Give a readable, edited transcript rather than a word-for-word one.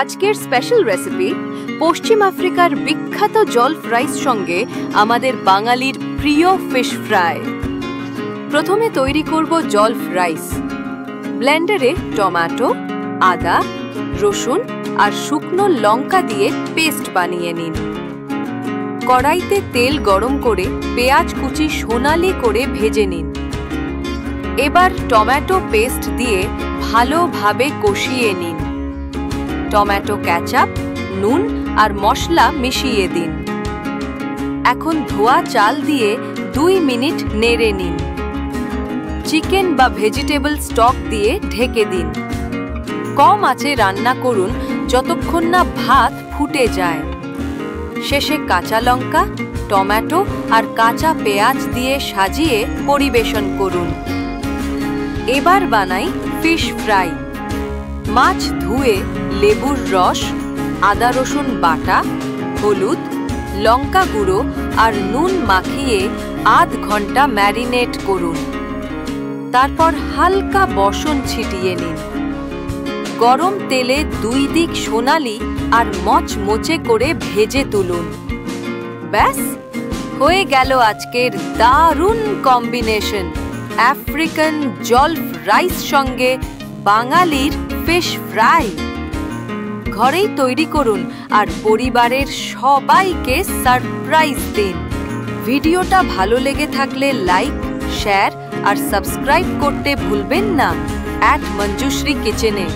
আজকের special recipe পশ্চিম আফ্রিকার বিখ্যাত জলফ রাইস সঙ্গে আমাদের বাঙালির প্রিয় ফিশ ফ্রাই। প্রথমে তৈরি করব জলফ রাইস। ব্লেন্ডারে টমেটো, আদা, রসুন আর শুকনো লঙ্কা দিয়ে পেস্ট বানিয়ে নিন। কড়াইতে তেল গরম করে পেঁয়াজ কুচি সোনালি করে ভেজে নিন। এবার টমেটো পেস্ট দিয়ে ভালোভাবে কষিয়ে নিন। টমেটো কেচাপ, নুন আর মশলা মিশিয়ে দিন। এখন ধোয়া চাল দিয়ে 2 মিনিট নেড়ে নিন। চিকেন বা ভেজিটেবল স্টক দিয়ে ঢেকে দিন। কম আঁচে রান্না করুন যতক্ষণ না ভাত ফুটে যায়। শেষে কাঁচা লঙ্কা, টমেটো আর কাঁচা পেঁয়াজ দিয়ে সাজিয়ে পরিবেশন করুন। এবার বানাই ফিশ ফ্রাই। মাছ ধুয়ে লেবুর রস, আদা রসুন বাটা, হলুদ, লঙ্কা গুঁড়ো আর নুন মাখিয়ে আধ ঘন্টা ম্যারিনেট করুন। তারপর হালকা বসন ছিটিয়ে নিন। গরম তেলে 2 দিক সোনালি আর মচমচে করে ভেজে তুলুন। ব্যাস হয়ে গেল আজকের দারুণ কম্বিনেশন, আফ্রিকান জলফ রাইস সঙ্গে বাঙালির ফিশ ফ্রাই। ঘরেই তৈরি করুন আর পরিবারের সবাইকে সারপ্রাইজ দিন। ভিডিওটা ভালো লেগে থাকলে লাইক, শেয়ার আর সাবস্ক্রাইব করতে ভুলবেন না @মঞ্জুশ্রী কিচেনে।